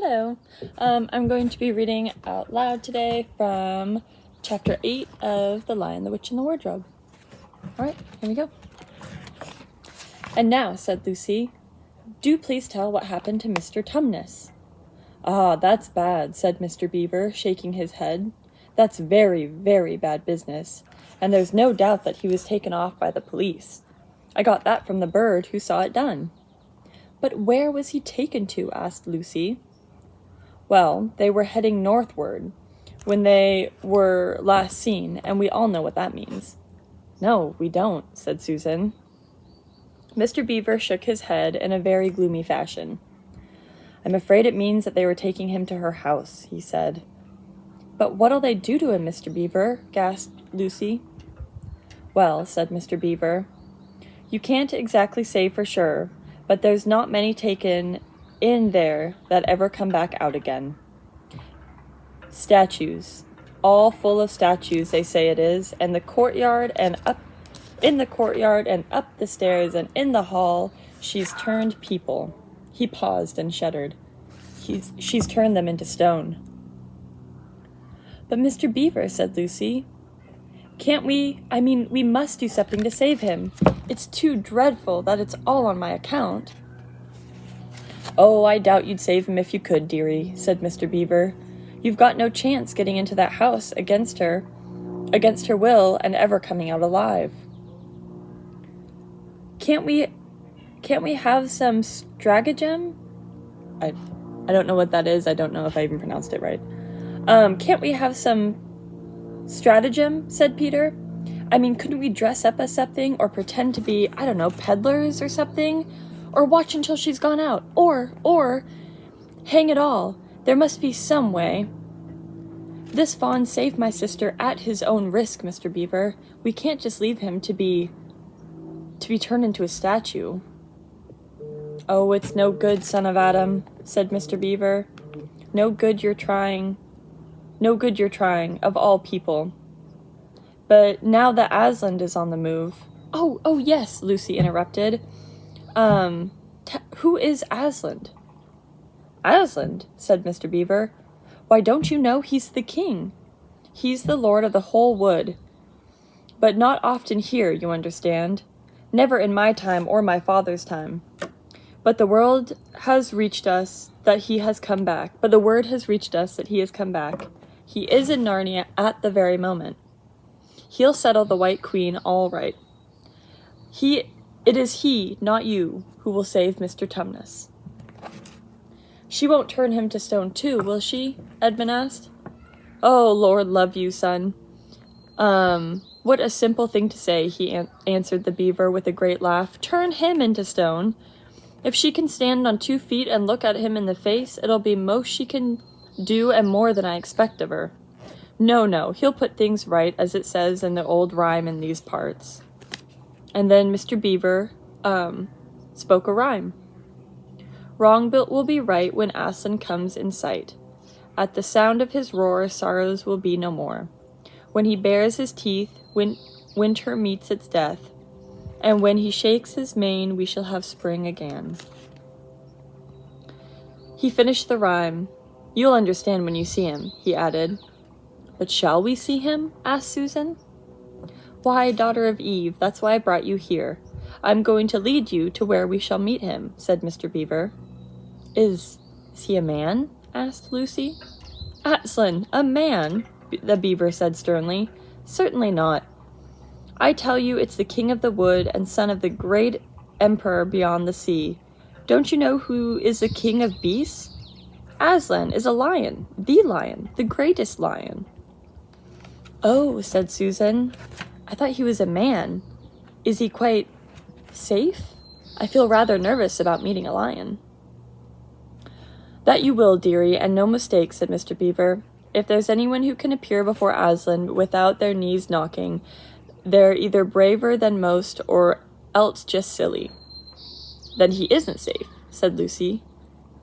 Hello. I'm going to be reading out loud today from Chapter 8 of The Lion, the Witch, and the Wardrobe. Alright, here we go. "And now," said Lucy, "do please tell what happened to Mr. Tumnus." "Ah, that's bad," said Mr. Beaver, shaking his head. "That's very, very bad business, and there's no doubt that he was taken off by the police. I got that from the bird who saw it done." "But where was he taken to?" asked Lucy. "Well, they were heading northward when they were last seen, and we all know what that means." "No, we don't," said Susan. Mr. Beaver shook his head in a very gloomy fashion. "I'm afraid it means that they were taking him to her house," he said. "But what'll they do to him, Mr. Beaver?" gasped Lucy. "Well," said Mr. Beaver, "you can't exactly say for sure, but there's not many taken in there that ever come back out again. Statues, all full of statues, they say it is, and in the courtyard and up the stairs and in the hall, she's turned people." He paused and shuddered. She's turned them into stone." "But Mr. Beaver," said Lucy, we must do something to save him. It's too dreadful that it's all on my account." "Oh, I doubt you'd save him if you could, dearie," said Mr. Beaver. "You've got no chance getting into that house against her will, and ever coming out alive." Can't we have some stratagem?" I don't know what that is. I don't know if I even pronounced it right. "Can't we have some stratagem?" said Peter. Couldn't we dress up as something, or pretend to be, peddlers or something? Or watch until she's gone out? Or, hang it all, there must be some way. This fawn saved my sister at his own risk, Mr. Beaver. We can't just leave him to be turned into a statue." "Oh, it's no good, son of Adam," said Mr. Beaver. No good you're trying, of all people. But now that Aslan is on the move—" Oh, yes," Lucy interrupted. Who is Aslan?" "Aslan," said Mr. Beaver. "Why, don't you know he's the king? He's the lord of the whole wood. But not often here, you understand. Never in my time or my father's time. But the word has reached us that he has come back. He is in Narnia at the very moment. He'll settle the White Queen all right. It is he, not you, who will save Mr. Tumnus." "She won't turn him to stone too, will she?" Edmund asked. "Oh, Lord love you, son. What a simple thing to say," he answered the Beaver with a great laugh. "Turn him into stone. If she can stand on 2 feet and look at him in the face, it'll be most she can do and more than I expect of her. No, he'll put things right, as it says in the old rhyme in these parts." And then Mr. Beaver spoke a rhyme. "Wrong will be right when Aslan comes in sight. At the sound of his roar, sorrows will be no more. When he bares his teeth, winter meets its death. And when he shakes his mane, we shall have spring again." He finished the rhyme. "You'll understand when you see him," he added. "But shall we see him?" asked Susan. "Why, daughter of Eve, that's why I brought you here. I'm going to lead you to where we shall meet him," said Mr. Beaver. Is he a man?" asked Lucy. "Aslan, a man?" the Beaver said sternly. "Certainly not. I tell you it's the king of the wood and son of the great emperor beyond the sea. Don't you know who is the king of beasts? Aslan is a lion, the greatest lion." "Oh," said Susan, "I thought he was a man. Is he quite safe? I feel rather nervous about meeting a lion." "That you will, dearie, and no mistake," said Mr. Beaver. "If there's anyone who can appear before Aslan without their knees knocking, they're either braver than most or else just silly." "Then he isn't safe," said Lucy.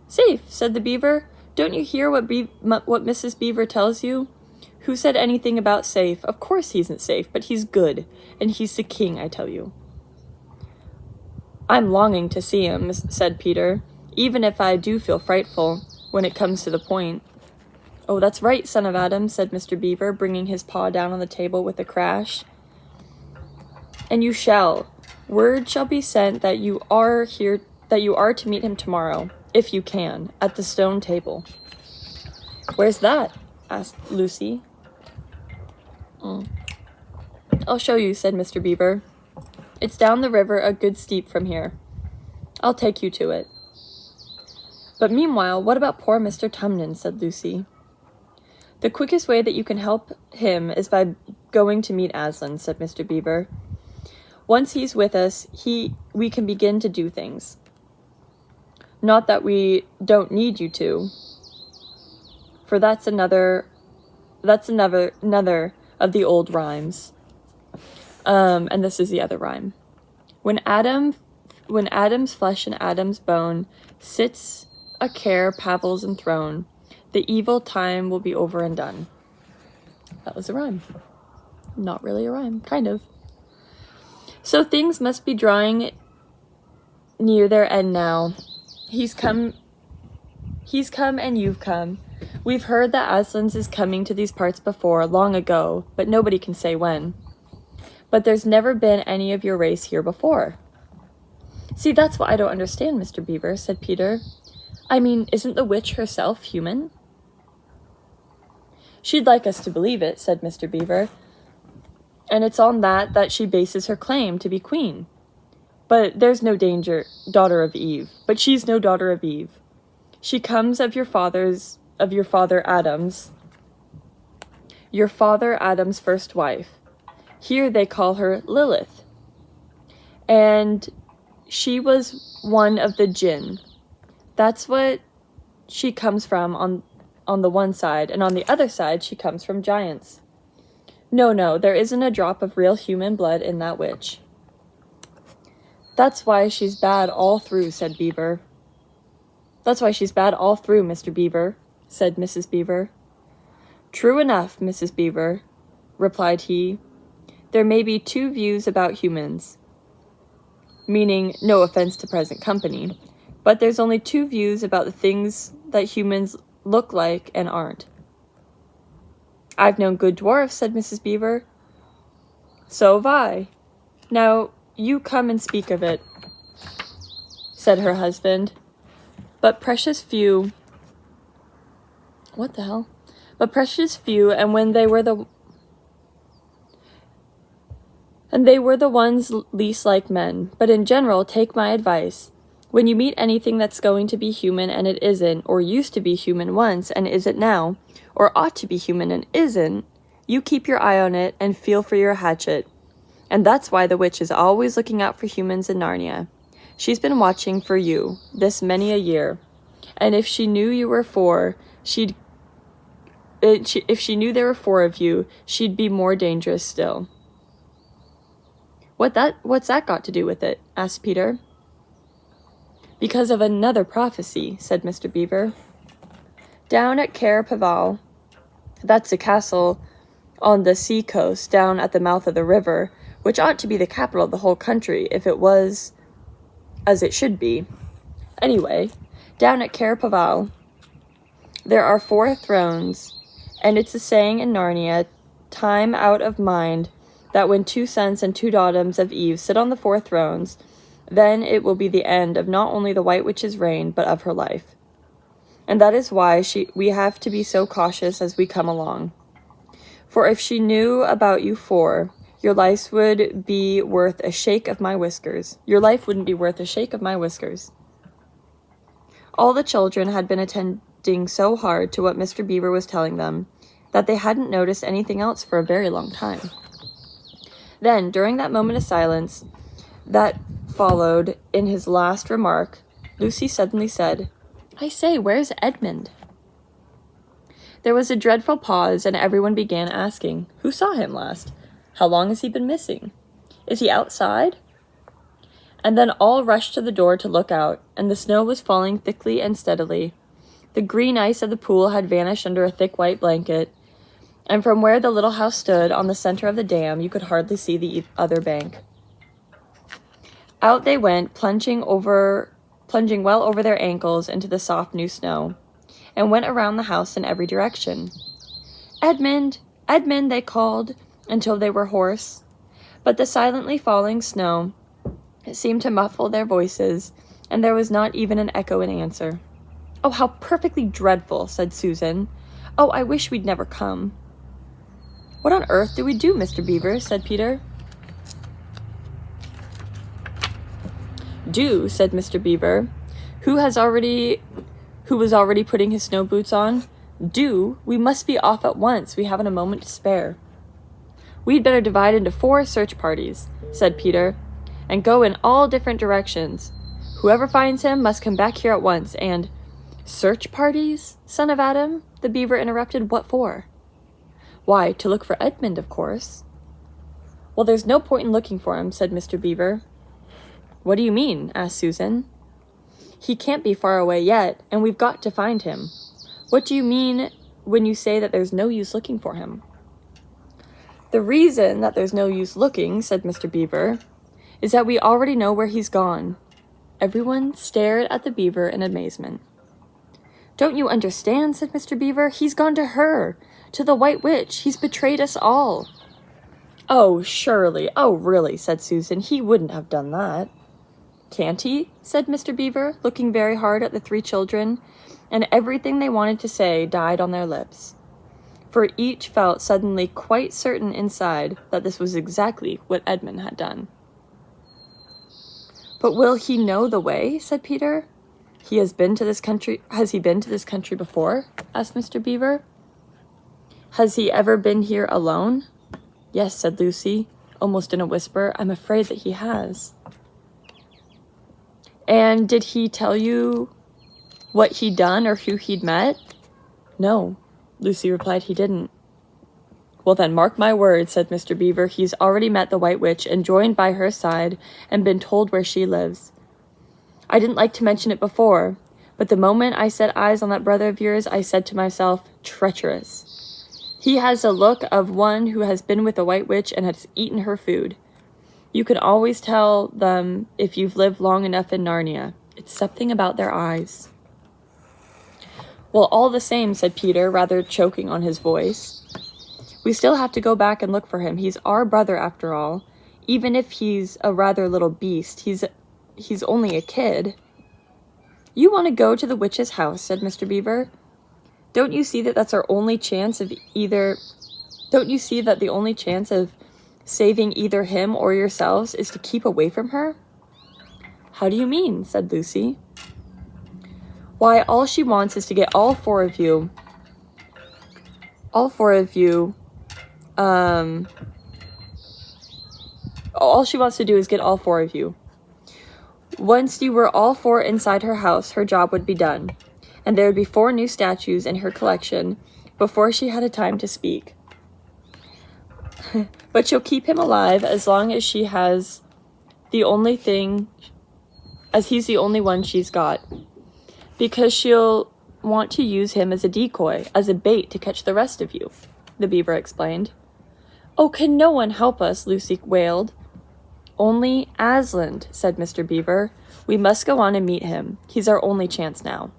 "Safe," said the Beaver. "Don't you hear what Mrs. Beaver tells you? Who said anything about safe? Of course he isn't safe, but he's good, and he's the king, I tell you." "I'm longing to see him," said Peter. "Even if I do feel frightful, when it comes to the point. Oh, that's right, son of Adam, said Mr. Beaver, bringing his paw down on the table with a crash. And you shall. Word shall be sent that you are to meet him tomorrow, if you can, at the stone table. Where's that? Asked Lucy. I'll show you, said Mr. Beaver. It's down the river a good steep from here. I'll take you to it. But meanwhile, what about poor Mr. Tumnus, said Lucy. The quickest way that you can help him is by going to meet Aslan, said Mr. Beaver. Once he's with us, we can begin to do things. Not that we don't need you to, for that's another of the old rhymes. And this is the other rhyme. When Adam's flesh and Adam's bone sits a care Pavel's enthroned, the evil time will be over and done. That was a rhyme. Not really a rhyme, kind of. So things must be drawing near their end now. He's come and you've come. We've heard that Aslan's is coming to these parts before, long ago, but nobody can say when. But there's never been any of your race here before. See, that's what I don't understand, Mr. Beaver, said Peter. I mean, isn't the witch herself human? She'd like us to believe it, said Mr. Beaver. And it's on that she bases her claim to be queen. But there's no daughter of Eve. But she's no daughter of Eve. She comes of your father Adam's. Your father Adam's first wife. Here they call her Lilith. And she was one of the jinn. That's what she comes from on the one side, and on the other side she comes from giants. No, there isn't a drop of real human blood in that witch. That's why she's bad all through, said Beaver. That's why she's bad all through, Mr. Beaver, said Mrs. Beaver. True enough, Mrs. Beaver, replied he. There may be two views about humans, meaning no offense to present company, but there's only two views about the things that humans look like and aren't. I've known good dwarfs, said Mrs. Beaver. So have I. Now, you come and speak of it, said her husband. But precious few... What the hell? But precious few, and they were the ones least like men. But in general, take my advice. When you meet anything that's going to be human and it isn't, or used to be human once and isn't now, or ought to be human and isn't, you keep your eye on it and feel for your hatchet. And that's why the witch is always looking out for humans in Narnia. She's been watching for you this many a year. And if she knew you were four, if she knew there were four of you, she'd be more dangerous still. What's that got to do with it? Asked Peter. Because of another prophecy, said Mr. Beaver. Down at Cair Paravel, that's a castle on the sea coast down at the mouth of the river, which ought to be the capital of the whole country if it was as it should be. Anyway, down at Cair Paravel, there are 4 thrones, and it's a saying in Narnia, time out of mind, that when 2 sons and 2 daughters of Eve sit on the 4 thrones, then it will be the end of not only the White Witch's reign, but of her life. And that is why we have to be so cautious as we come along. For if she knew about you 4, your life would be worth a shake of my whiskers. Your life wouldn't be worth a shake of my whiskers. All the children had been attending so hard to what Mr. Beaver was telling them that they hadn't noticed anything else for a very long time. Then, during that moment of silence that followed in his last remark, Lucy suddenly said, I say, where's Edmund? There was a dreadful pause, and everyone began asking, who saw him last? How long has he been missing? Is he outside? And then all rushed to the door to look out, and the snow was falling thickly and steadily. The green ice of the pool had vanished under a thick white blanket, and from where the little house stood on the center of the dam, you could hardly see the other bank. Out they went, plunging well over their ankles into the soft new snow. and went around the house in every direction. "Edmund! Edmund!" they called until they were hoarse. But the silently falling snow seemed to muffle their voices, and there was not even an echo in answer. "Oh, how perfectly dreadful," said Susan. "Oh, I wish we'd never come." "What on earth do we do, Mr. Beaver?" said Peter. "Do," said Mr. Beaver, who was already putting his snow boots on. "Do, we must be off at once. We haven't a moment to spare." "We'd better divide into 4 search parties," said Peter, "and go in all different directions. Whoever finds him must come back here at once, and—" "Search parties, son of Adam?" the Beaver interrupted. "What for?" "Why, to look for Edmund, of course." "Well, there's no point in looking for him," said Mr. Beaver. "What do you mean?" asked Susan. "He can't be far away yet, and we've got to find him. What do you mean when you say that there's no use looking for him?" "The reason that there's no use looking," said Mr. Beaver, "is that we already know where he's gone." Everyone stared at the Beaver in amazement. "Don't you understand?" said Mr. Beaver. "He's gone to her, to the White Witch. He's betrayed us all." "Oh, surely. Oh, really," said Susan. "He wouldn't have done that." "Can't he?" said Mr. Beaver, looking very hard at the 3 children, and everything they wanted to say died on their lips. For each felt suddenly quite certain inside that this was exactly what Edmund had done. "But will he know the way?" said Peter. Has he been to this country before?" asked Mr. Beaver. "Has he ever been here alone?" "Yes," said Lucy, almost in a whisper. "I'm afraid that he has." "And did he tell you what he'd done or who he'd met?" "No," Lucy replied, "he didn't." "Well then, mark my words," said Mr. Beaver. "He's already met the White Witch and joined by her side and been told where she lives. I didn't like to mention it before, but the moment I set eyes on that brother of yours, I said to myself, treacherous. He has the look of one who has been with the White Witch and has eaten her food. You can always tell them if you've lived long enough in Narnia. It's something about their eyes." "Well, all the same," said Peter, rather choking on his voice, "we still have to go back and look for him. He's our brother after all. Even if he's a rather little beast, he's only a kid." "You want to go to the witch's house," said Mr. Beaver. Don't you see that the only chance of saving either him or yourselves is to keep away from her?" "How do you mean?" said Lucy. "Why, all she wants is to get all four of you, all she wants to do is get all 4 of you. Once you were all 4 inside her house, her job would be done, and there would be 4 new statues in her collection before she had a time to speak. But she'll keep him alive as long as he's the only one she's got, because she'll want to use him as a decoy, as a bait to catch the rest of you," the Beaver explained. "Oh, can no one help us?" Lucy wailed. "Only Aslan," said Mr. Beaver. "We must go on and meet him. He's our only chance now."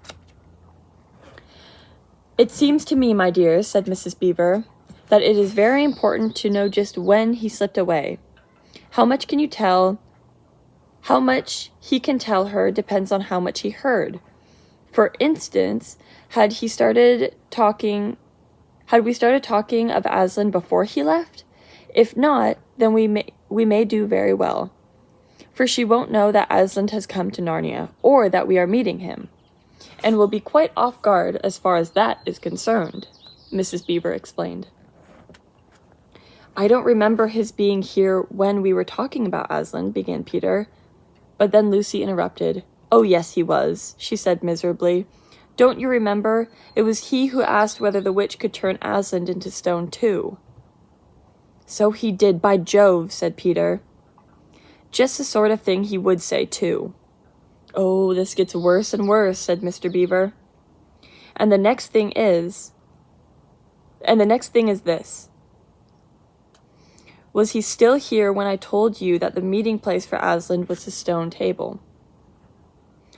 "It seems to me, my dears," said Mrs. Beaver, "that it is very important to know just when he slipped away. How much he can tell her depends on how much he heard. For instance, had we started talking of Aslan before he left? If not, then we may do very well, for she won't know that Aslan has come to Narnia, or that we are meeting him, and will be quite off guard as far as that is concerned," Mrs. Beaver explained. "I don't remember his being here when we were talking about Aslan," began Peter, but then Lucy interrupted. "Oh, yes, he was," she said miserably. "Don't you remember? It was he who asked whether the witch could turn Aslan into stone too." "So he did, by Jove," said Peter. "Just the sort of thing he would say, too." "Oh, this gets worse and worse," said Mr. Beaver. And the next thing is this. Was he still here when I told you that the meeting place for Aslan was the stone table?"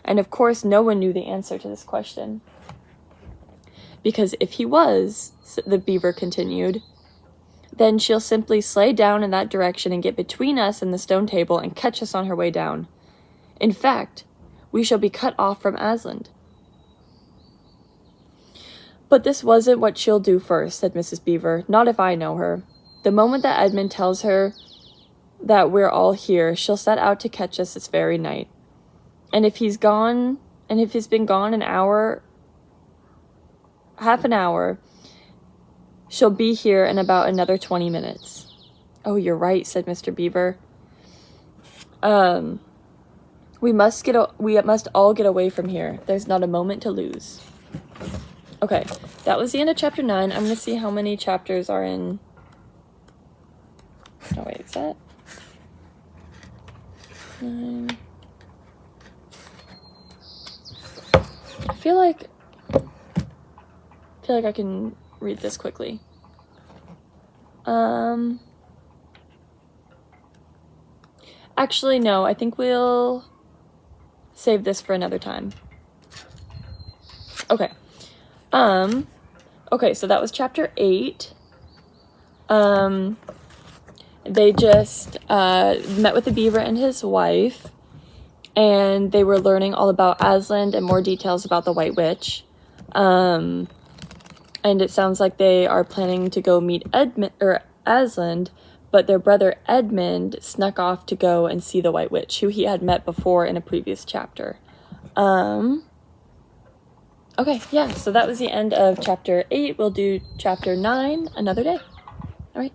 And of course no one knew the answer to this question. because if he was, the beaver continued, then she'll simply slay down in that direction and get between us and the stone table and catch us on her way down. In fact, we shall be cut off from Aslan. But this wasn't what she'll do first, said Mrs. Beaver. Not if I know her. The moment that Edmund tells her that we're all here, she'll set out to catch us this very night. And if he's been gone half an hour, she'll be here in about another 20 minutes. Oh, you're right, said Mr. Beaver. We must all get away from here. There's not a moment to lose. Okay, that was the end of chapter 9. I'm going to see how many chapters are in... Oh, wait, is that... 9... I feel like I can read this quickly. Actually, no, I think we'll save this for another time. Okay. Okay, so that was chapter 8. They just met with the beaver and his wife, and they were learning all about Aslan and more details about the White Witch. And it sounds like they are planning to go meet Aslan, but their brother Edmund snuck off to go and see the White Witch, who he had met before in a previous chapter. Okay, yeah, so that was the end of chapter 8. We'll do chapter 9 another day. All right.